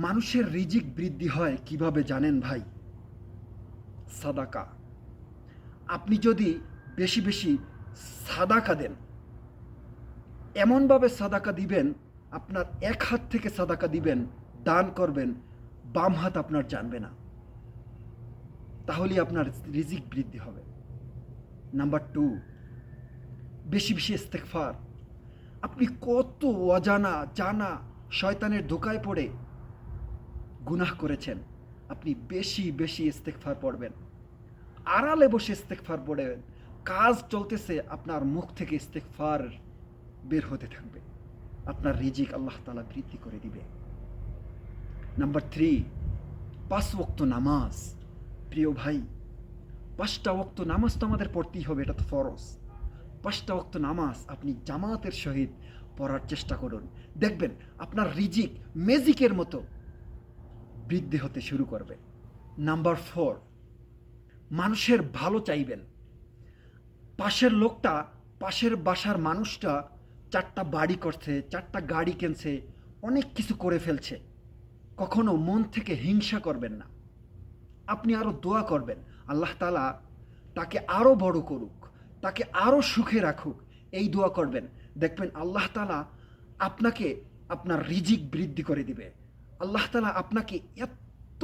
মানুষের রিজিক বৃদ্ধি হয় কিভাবে জানেন ভাই? সাদাকা। আপনি যদি বেশি বেশি সাদাকা দেন, এমনভাবে সাদাকা দিবেন, আপনার এক হাত থেকে সাদাকা দিবেন, দান করবেন, বাম হাত আপনার জানবে না, তাহলেই আপনার রিজিক বৃদ্ধি হবে। নাম্বার 2, বেশি বেশি ইস্তেগফার। আপনি কত অজানা জানা শয়তানের ধোকায় পড়ে গুনাহ করেছেন, আপনি বেশি বেশি ইস্তেগফার পড়বেন, আড়ালে বসে ইস্তেগফার পড়বেন, কাজ চলতেছে আপনার মুখ থেকে ইস্তেগফার বের হতে থাকবে, আপনার রিজিক আল্লাহ তাআলা বৃদ্ধি করে দিবে। নাম্বার 3, 5 ওয়াক্ত নামাজ। প্রিয় ভাই, 5টা ওয়াক্ত নামাজ তো আমাদের পড়তেই হবে, এটা তো ফরজ। 5টা ওয়াক্ত নামাজ আপনি জামাতের সহিত পড়ার চেষ্টা করুন, দেখবেন আপনার রিজিক ম্যাজিকের মতো বৃদ্ধি হতে শুরু করবে। নাম্বার 4, মানুষের ভালো চাইবেন। পাশের লোকটা, পাশের বাসার মানুষটা 4টা বাড়ি করছে, 4টা গাড়ি কিনছে, অনেক কিছু করে ফেলছে, কখনো মন থেকে হিংসা করবেন না। আপনি আরও দোয়া করবেন, আল্লাহ তাআলা তাকে আরও বড় করুক, তাকে আরও সুখে রাখুক, এই দোয়া করবেন। দেখবেন আল্লাহ তাআলা আপনাকে আপনার রিজিক বৃদ্ধি করে দিবে। আল্লাহ তাআলা আপনাকে এত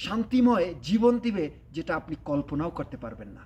শান্তিময় জীবন দিবে যেটা আপনি কল্পনাও করতে পারবেন না।